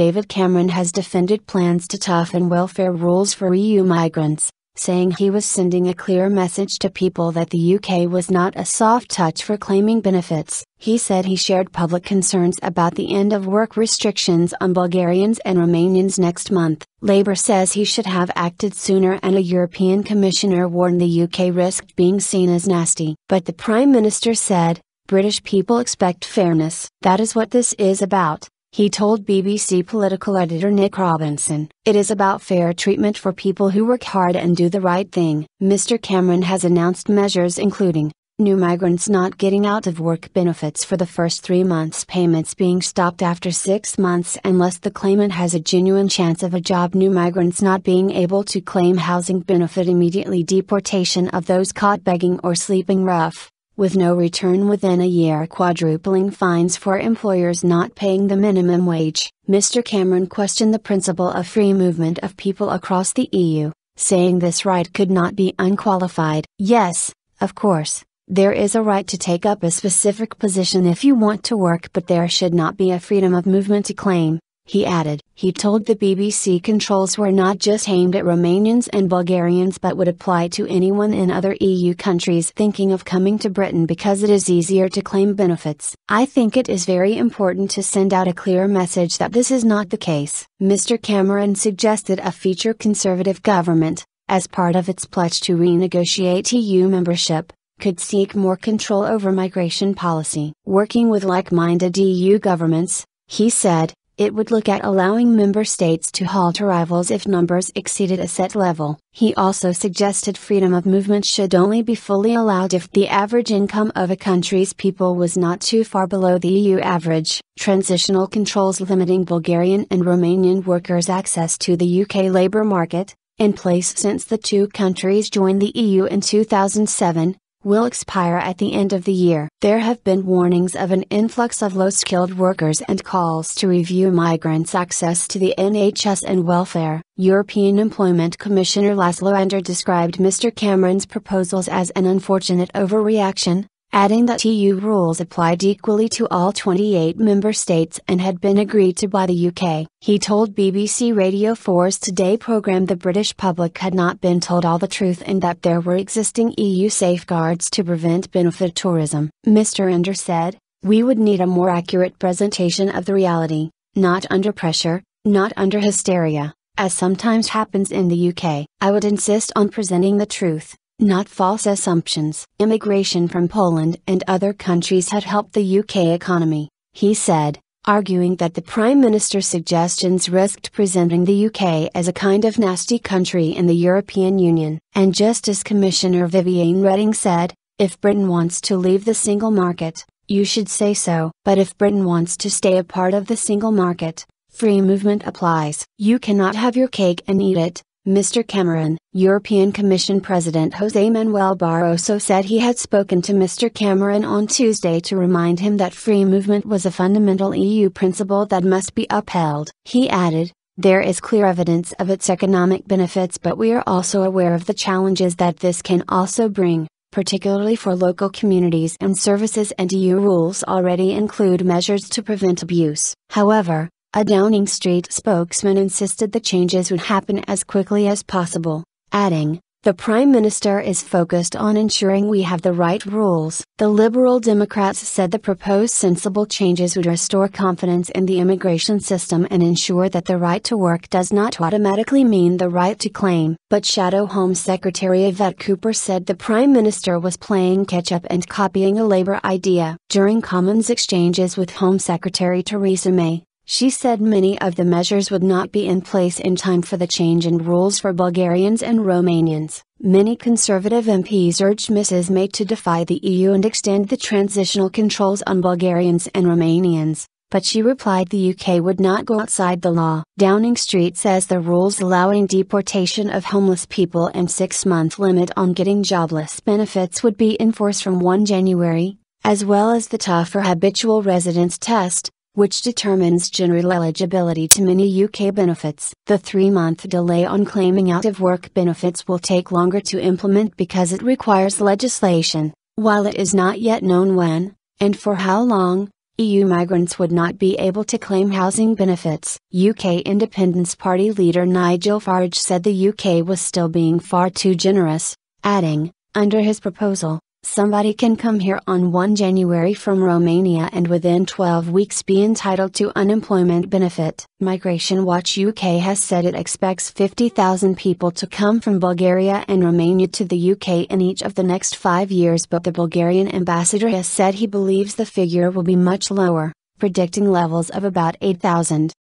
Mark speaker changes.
Speaker 1: David Cameron has defended plans to toughen welfare rules for EU migrants, saying he was sending a clear message to people that the UK was not a soft touch for claiming benefits. He said he shared public concerns about the end of work restrictions on Bulgarians and Romanians next month. Labour says he should have acted sooner, and a European commissioner warned the UK risked being seen as nasty. But the Prime Minister said, "British people expect fairness. That is what this is about," he told BBC political editor Nick Robinson. "It is about fair treatment for people who work hard and do the right thing." Mr. Cameron has announced measures including new migrants not getting out of work benefits for the first 3 months, payments being stopped after 6 months unless the claimant has a genuine chance of a job, new migrants not being able to claim housing benefit immediately, deportation of those caught begging or sleeping rough with no return within a year, quadrupling fines for employers not paying the minimum wage. Mr. Cameron questioned the principle of free movement of people across the EU, saying this right could not be unqualified. "Yes, of course, there is a right to take up a specific position if you want to work, but there should not be a freedom of movement to claim," he added. He told the BBC controls were not just aimed at Romanians and Bulgarians but would apply to anyone in other EU countries thinking of coming to Britain because it is easier to claim benefits. "I think it is very important to send out a clear message that this is not the case." Mr. Cameron suggested a future Conservative government, as part of its pledge to renegotiate EU membership, could seek more control over migration policy. Working with like-minded EU governments, he said, it would look at allowing member states to halt arrivals if numbers exceeded a set level. He also suggested freedom of movement should only be fully allowed if the average income of a country's people was not too far below the EU average. Transitional controls limiting Bulgarian and Romanian workers' access to the UK labour market, in place since the two countries joined the EU in 2007, will expire at the end of the year. There have been warnings of an influx of low-skilled workers and calls to review migrants' access to the NHS and welfare. European Employment Commissioner Laszlo Andor described Mr. Cameron's proposals as an unfortunate overreaction, adding that EU rules applied equally to all 28 member states and had been agreed to by the UK. He told BBC Radio 4's Today programme the British public had not been told all the truth and that there were existing EU safeguards to prevent benefit tourism. Mr. Andor said, "We would need a more accurate presentation of the reality, not under pressure, not under hysteria, as sometimes happens in the UK. I would insist on presenting the truth, not false assumptions." Immigration from Poland and other countries had helped the UK economy, he said, arguing that the Prime Minister's suggestions risked presenting the UK as a kind of nasty country in the European Union. And Justice Commissioner Viviane Reding said, "If Britain wants to leave the single market, you should say so. But if Britain wants to stay a part of the single market, free movement applies. You cannot have your cake and eat it." Mr. Cameron. European Commission President José Manuel Barroso said he had spoken to Mr. Cameron on Tuesday to remind him that free movement was a fundamental EU principle that must be upheld. He added, "There is clear evidence of its economic benefits, but we are also aware of the challenges that this can also bring, particularly for local communities and services, and EU rules already include measures to prevent abuse." However, a Downing Street spokesman insisted the changes would happen as quickly as possible, adding, "The Prime Minister is focused on ensuring we have the right rules." The Liberal Democrats said the proposed sensible changes would restore confidence in the immigration system and ensure that the right to work does not automatically mean the right to claim. But Shadow Home Secretary Yvette Cooper said the Prime Minister was playing catch-up and copying a Labour idea. During Commons exchanges with Home Secretary Theresa May, she said many of the measures would not be in place in time for the change in rules for Bulgarians and Romanians. Many Conservative MPs urged Mrs. May to defy the EU and extend the transitional controls on Bulgarians and Romanians, but she replied the UK would not go outside the law. Downing Street says the rules allowing deportation of homeless people and 6-month limit on getting jobless benefits would be enforced from 1 January, as well as the tougher habitual residence test, which determines general eligibility to many UK benefits. The 3-month delay on claiming out-of-work benefits will take longer to implement because it requires legislation. While it is not yet known when, and for how long, EU migrants would not be able to claim housing benefits. UK Independence Party leader Nigel Farage said the UK was still being far too generous, adding, under his proposal, somebody can come here on 1 January from Romania and within 12 weeks be entitled to unemployment benefit. Migration Watch UK has said it expects 50,000 people to come from Bulgaria and Romania to the UK in each of the next 5 years, but the Bulgarian ambassador has said he believes the figure will be much lower, predicting levels of about 8,000.